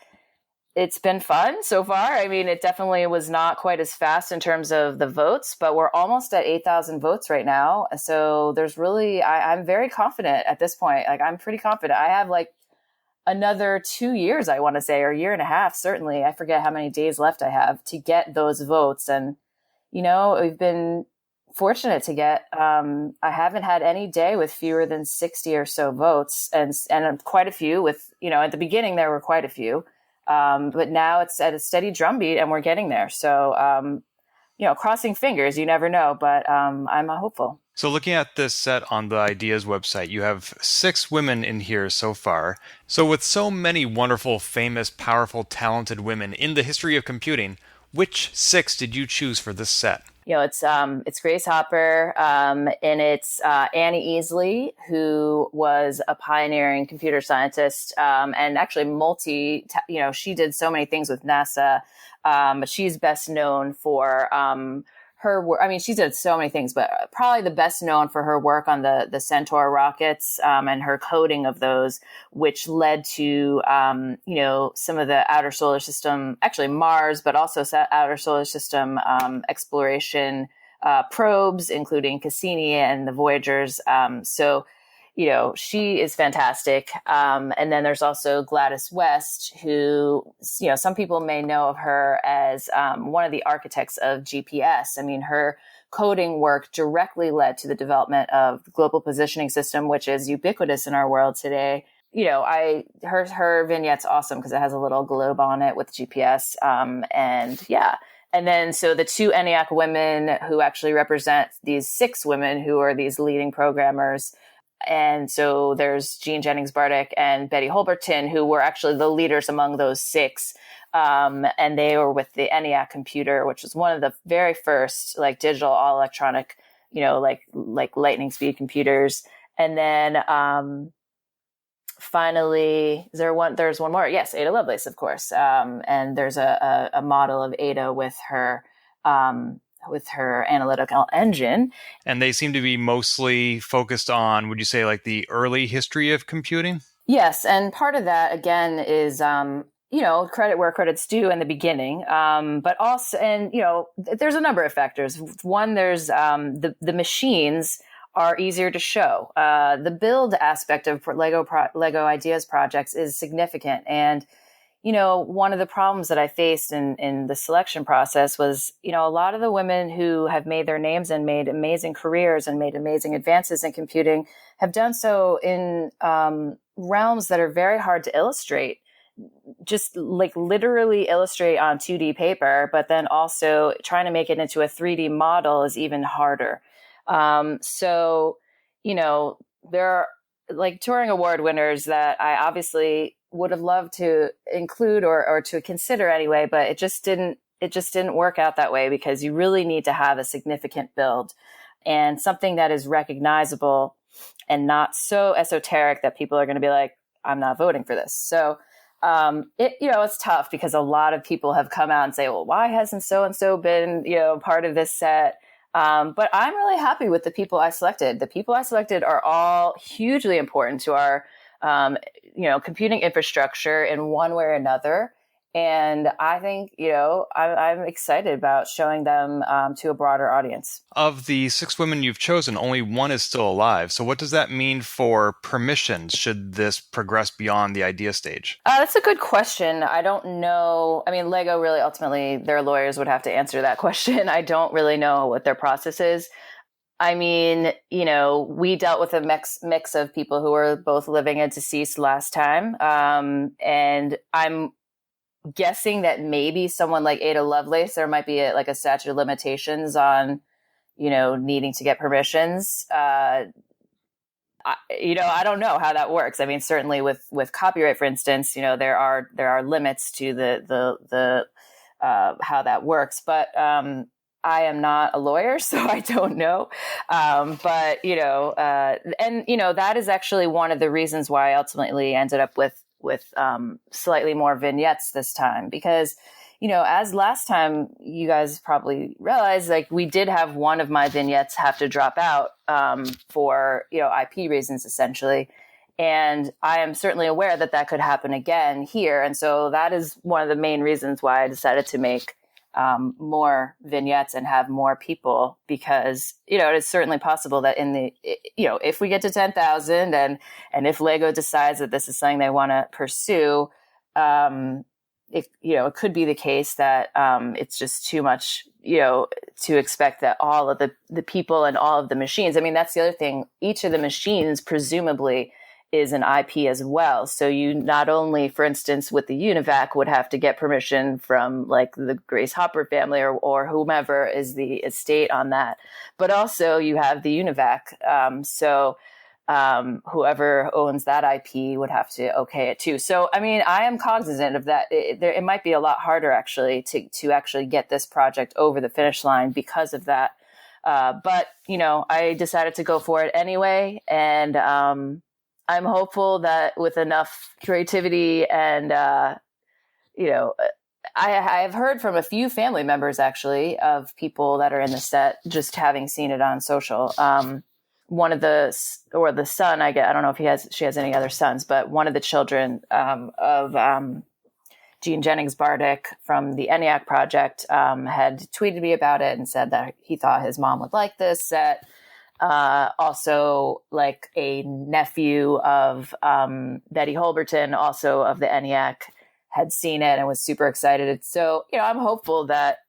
it's been fun so far. I mean, it definitely was not quite as fast in terms of the votes, but we're almost at 8,000 votes right now. So there's really, I'm very confident at this point. Like, I'm pretty confident. I have like another 2 years, I want to say, or a year and a half, certainly. I forget how many days left I have to get those votes. And, we've been fortunate to get, I haven't had any day with fewer than 60 or so votes, and quite a few with, at the beginning, there were quite a few. But now it's at a steady drumbeat, and we're getting there. So, crossing fingers, you never know, but I'm hopeful. So looking at this set on the Ideas website, you have 6 women in here so far. So with so many wonderful, famous, powerful, talented women in the history of computing, which 6 did you choose for this set? It's Grace Hopper, and it's Annie Easley, who was a pioneering computer scientist, and actually she did so many things with NASA, but she's best known for her work. I mean, she did so many things, but probably the best known for her work on the Centaur rockets, and her coding of those, which led to, some of the outer solar system, actually Mars, but also outer solar system exploration probes, including Cassini and the Voyagers. She is fantastic. And then there's also Gladys West, who, some people may know of her as one of the architects of GPS. I mean, her coding work directly led to the development of the Global Positioning System, which is ubiquitous in our world today. her vignette's awesome because it has a little globe on it with GPS. And then so the two ENIAC women who actually represent these 6 women who are these leading programmers. And so there's Jean Jennings Bardick and Betty Holberton, who were actually the leaders among those 6. And they were with the ENIAC computer, which was one of the very first like digital all electronic, like lightning speed computers. And then finally, there's one more. Yes, Ada Lovelace, of course. And there's a model of Ada with her analytical engine. And they seem to be mostly focused on, would you say, like the early history of computing? Yes. And part of that, again, is, credit where credit's due in the beginning. But also, and, there's a number of factors. One, there's the machines are easier to show. The build aspect of Lego Ideas projects is significant. And one of the problems that I faced in the selection process was, a lot of the women who have made their names and made amazing careers and made amazing advances in computing have done so in realms that are very hard to illustrate, just like literally illustrate on 2D paper, but then also trying to make it into a 3D model is even harder. There are like Turing Award winners that I obviously would have loved to include or to consider anyway, but it just didn't work out that way because you really need to have a significant build and something that is recognizable and not so esoteric that people are going to be like, I'm not voting for this. So, it's tough because a lot of people have come out and say, well, why hasn't so-and-so been, part of this set? But I'm really happy with the people I selected. The people I selected are all hugely important to our, computing infrastructure in one way or another. And I think, I'm excited about showing them to a broader audience. Of the 6 women you've chosen, only one is still alive. So what does that mean for permissions should this progress beyond the idea stage? That's a good question. I don't know. I mean, Lego really ultimately, their lawyers would have to answer that question. I don't really know what their process is. I mean, we dealt with a mix of people who were both living and deceased last time. And I'm guessing that maybe someone like Ada Lovelace, there might be a statute of limitations on, needing to get permissions. I don't know how that works. I mean, certainly with copyright, for instance, there are limits to the how that works. But I am not a lawyer, so I don't know. But that is actually one of the reasons why I ultimately ended up with slightly more vignettes this time, because, as last time you guys probably realized, like we did have one of my vignettes have to drop out for, IP reasons, essentially. And I am certainly aware that could happen again here. And so that is one of the main reasons why I decided to make more vignettes and have more people, because, it is certainly possible that if we get to 10,000 and if Lego decides that this is something they want to pursue, it could be the case that it's just too much, to expect that all of the people and all of the machines. I mean, that's the other thing. Each of the machines presumably is an IP as well. So you not only, for instance, with the UNIVAC would have to get permission from like the Grace Hopper family or whomever is the estate on that, but also you have the UNIVAC. So whoever owns that IP would have to okay it too. So, I mean, I am cognizant of that. It might be a lot harder actually to actually get this project over the finish line because of that. But, I decided to go for it anyway. And, I'm hopeful that with enough creativity and, I have heard from a few family members actually of people that are in the set, just having seen it on social. One of the son, I don't know if she has any other sons, but one of the children of Jean Jennings Bardick from the ENIAC project had tweeted me about it and said that he thought his mom would like this set. Also, like a nephew of Betty Holberton, also of the ENIAC, had seen it and was super excited. So, I'm hopeful that,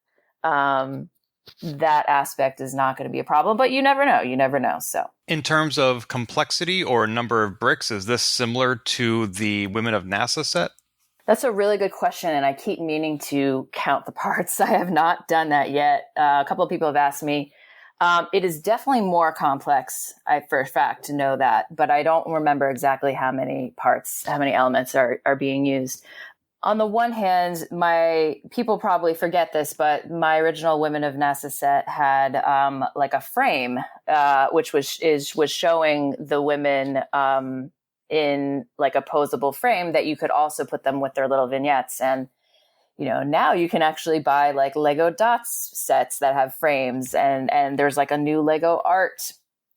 that aspect is not going to be a problem, but you never know. You never know. So in terms of complexity or number of bricks, is this similar to the Women of NASA set? That's a really good question, and I keep meaning to count the parts. I have not done that yet. A couple of people have asked me. It is definitely more complex, for a fact, to know that, but I don't remember exactly how many parts, how many elements are being used. On the one hand, my people probably forget this, but my original Women of NASA set had like a frame, which was showing the women in like a posable frame that you could also put them with their little vignettes. And now you can actually buy like Lego Dots sets that have frames, and there's like a new Lego art,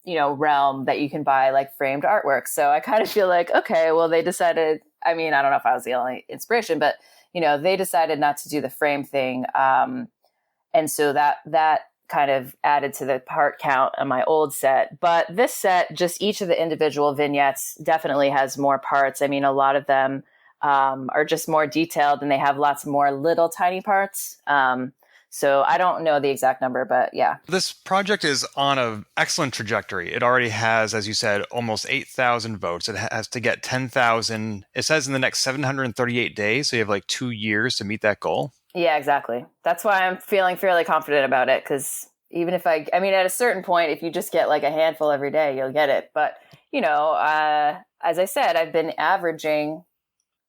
realm that you can buy like framed artwork. So I kind of feel like, okay, well, they decided, I mean, I don't know if I was the only inspiration, but they decided not to do the frame thing. And so that kind of added to the part count on my old set. But this set, just each of the individual vignettes definitely has more parts. I mean, a lot of them are just more detailed, and they have lots more little tiny parts. So I don't know the exact number, but yeah. This project is on an excellent trajectory. It already has, as you said, almost 8,000 votes. It has to get 10,000. It says in the next 738 days. So you have like 2 years to meet that goal. Yeah, exactly. That's why I'm feeling fairly confident about it. Because even if I mean, at a certain point, if you just get like a handful every day, you'll get it. But, as I said, I've been averaging,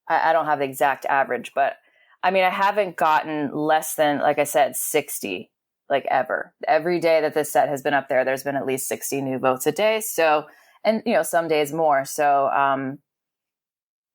I don't have the exact average, but I mean, I haven't gotten less than, like I said, 60, like ever. Every day that this set has been up there, there's been at least 60 new votes a day. So, and, some days more. So,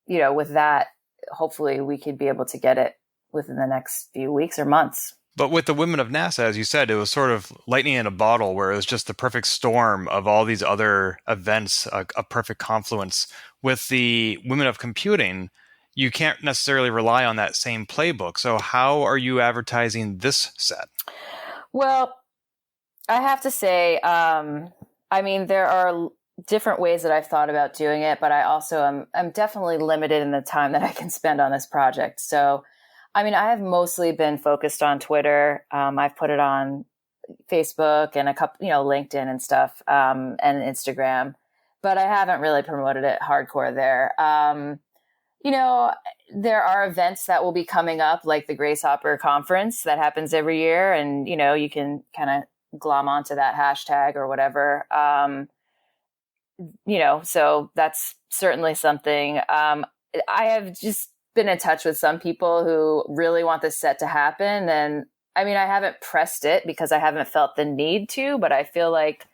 with that, hopefully we could be able to get it within the next few weeks or months. But with the Women of NASA, as you said, it was sort of lightning in a bottle, where it was just the perfect storm of all these other events, a perfect confluence. With the Women of Computing, you can't necessarily rely on that same playbook. So how are you advertising this set? Well, I have to say, I mean, there are different ways that I've thought about doing it, but I also I'm definitely limited in the time that I can spend on this project. So, I mean, I have mostly been focused on Twitter. I've put it on Facebook and a couple, LinkedIn and stuff, and Instagram, but I haven't really promoted it hardcore there. There are events that will be coming up, like the Grace Hopper Conference that happens every year. And, you can kind of glom onto that hashtag or whatever. So that's certainly something. I have just been in touch with some people who really want this set to happen. And I mean, I haven't pressed it because I haven't felt the need to, but I feel like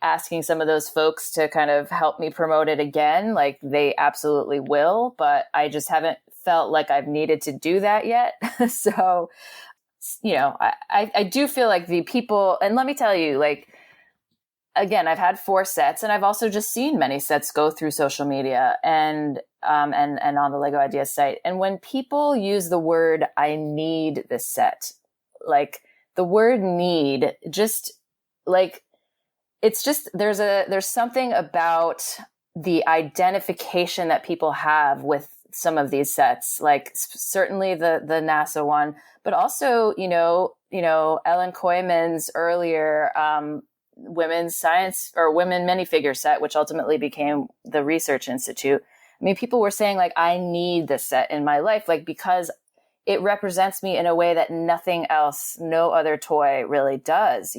asking some of those folks to kind of help me promote it again, like they absolutely will, but I just haven't felt like I've needed to do that yet. So, I do feel like the people, and let me tell you, like, again, I've had 4 sets, and I've also just seen many sets go through social media and on the Lego Ideas site. And when people use the word, I need this set, like the word need, just like, it's just, there's something about the identification that people have with some of these sets, like certainly the NASA one, but also, Ellen Koyman's earlier, women's science or women minifigure set, which ultimately became the Research Institute. I mean, people were saying like, I need this set in my life, like, because it represents me in a way that nothing else, no other toy really does,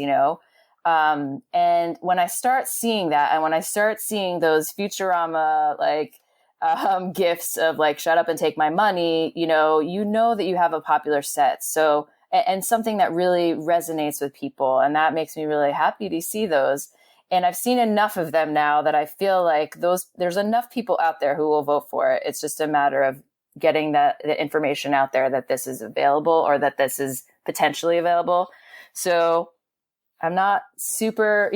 and when I start seeing that, and when I start seeing those Futurama, like, gifts of like, shut up and take my money, that you have a popular set. So, and something that really resonates with people. And that makes me really happy to see those. And I've seen enough of them now that I feel like there's enough people out there who will vote for it. It's just a matter of getting the information out there that this is available, or that this is potentially available. So I'm not super,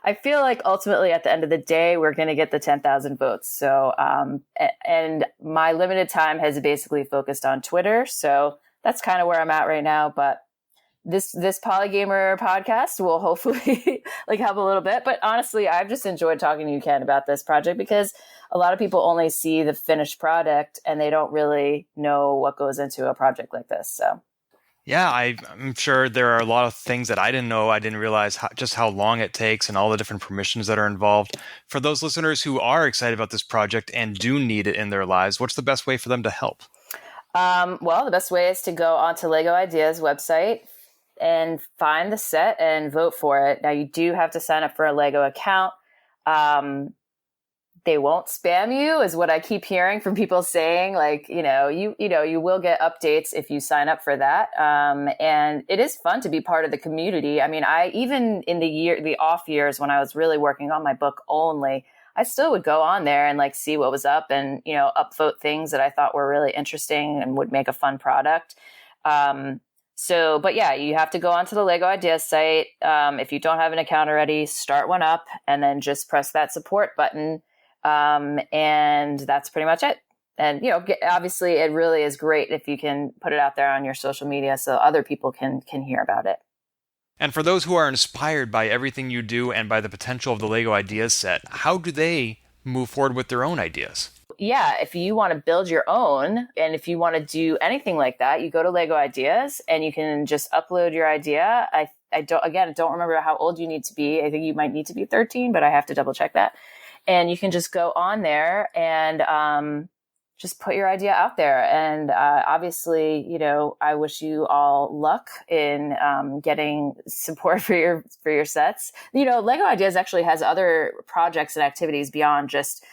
I feel like ultimately at the end of the day, we're going to get the 10,000 votes. So, and my limited time has basically focused on Twitter. So that's kind of where I'm at right now. But this Polygamer podcast will hopefully like help a little bit. But honestly, I've just enjoyed talking to you, Ken, about this project, because a lot of people only see the finished product and they don't really know what goes into a project like this. So. Yeah, I'm sure there are a lot of things that I didn't know. I didn't realize just how long it takes and all the different permissions that are involved. For those listeners who are excited about this project and do need it in their lives, what's the best way for them to help? Well, the best way is to go onto Lego Ideas website and find the set and vote for it. Now, you do have to sign up for a Lego account. They won't spam you, is what I keep hearing from people saying. Like, you will get updates if you sign up for that. And it is fun to be part of the community. I mean, even in the off years when I was really working on my book only, I still would go on there and like see what was up and, upvote things that I thought were really interesting and would make a fun product. But yeah, you have to go onto the Lego Ideas site. If you don't have an account already, start one up and then just press that support button. And that's pretty much it. And, obviously it really is great if you can put it out there on your social media so other people can hear about it. And for those who are inspired by everything you do and by the potential of the Lego Ideas set, how do they move forward with their own ideas? Yeah, if you want to build your own and if you want to do anything like that, you go to Lego Ideas and you can just upload your idea. I don't remember how old you need to be. I think you might need to be 13, but I have to double check that. And you can just go on there and just put your idea out there. And obviously, I wish you all luck in getting support for your sets. Lego Ideas actually has other projects and activities beyond just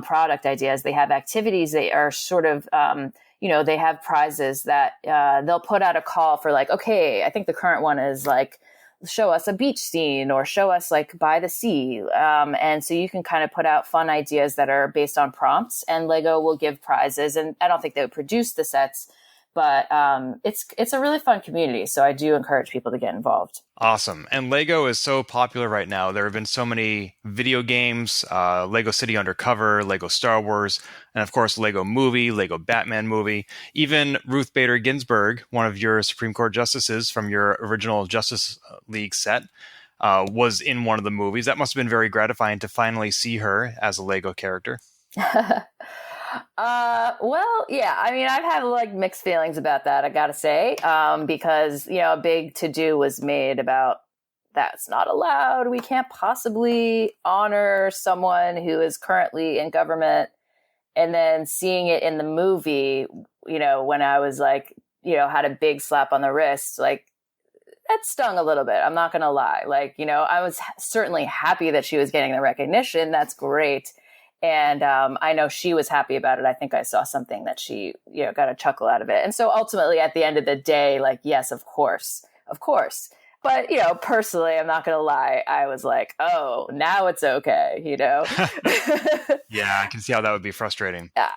product ideas. They have activities that are sort of, they have prizes that they'll put out a call for like, okay, I think the current one is like, show us a beach scene or show us like by the sea. And so you can kind of put out fun ideas that are based on prompts and Lego will give prizes. And I don't think they would produce the sets, but it's a really fun community. So I do encourage people to get involved. Awesome. And Lego is so popular right now. There have been so many video games, Lego City Undercover, Lego Star Wars, and of course, Lego Movie, Lego Batman movie. Even Ruth Bader Ginsburg, one of your Supreme Court justices from your original Justice League set, was in one of the movies. That must have been very gratifying to finally see her as a Lego character. Well, yeah, I mean, I've had like mixed feelings about that, I gotta say, because, a big to-do was made about that's not allowed. We can't possibly honor someone who is currently in government. And then seeing it in the movie, when I was like, had a big slap on the wrist, like that stung a little bit. I'm not going to lie. Like, I was certainly happy that she was getting the recognition. That's great. And I know she was happy about it. I think I saw something that she, got a chuckle out of it. And so ultimately at the end of the day, like, yes, of course. But, personally, I'm not going to lie. I was like, oh, now it's okay, Yeah, I can see how that would be frustrating. Yeah.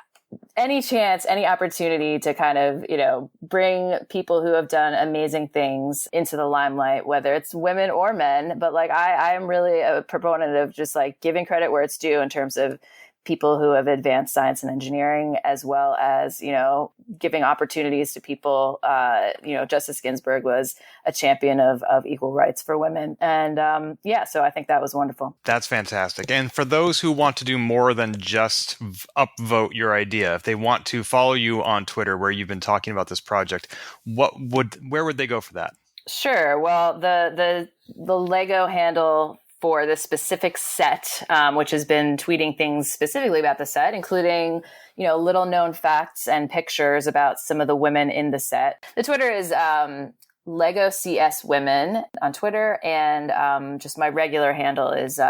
Any chance, any opportunity to kind of, bring people who have done amazing things into the limelight, whether it's women or men. But like, I am really a proponent of just like giving credit where it's due in terms of people who have advanced science and engineering, as well as, giving opportunities to people. Justice Ginsburg was a champion of equal rights for women. And so I think that was wonderful. That's fantastic. And for those who want to do more than just upvote your idea, if they want to follow you on Twitter, where you've been talking about this project, where would they go for that? Sure. Well, the Lego handle for the specific set, which has been tweeting things specifically about the set, including, little known facts and pictures about some of the women in the set. The Twitter is Lego CS Women on Twitter, and just my regular handle is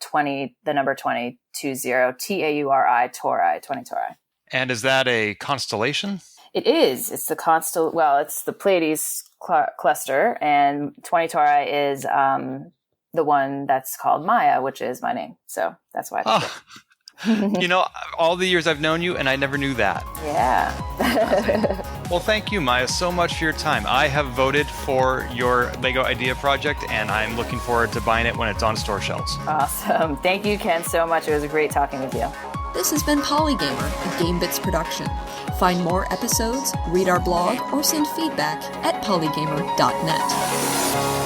20, the number 20, TAURI, 20 Tauri. And is that a constellation? It is. It's the it's the Pleiades cluster, and 20 Tauri is the one that's called Maia, which is my name. So that's why I picked it. All the years I've known you, and I never knew that. Yeah. Well, thank you, Maia, so much for your time. I have voted for your Lego Idea project, and I'm looking forward to buying it when it's on store shelves. Awesome. Thank you, Ken, so much. It was great talking with you. This has been Polygamer, a Gamebits production. Find more episodes, read our blog, or send feedback at polygamer.net.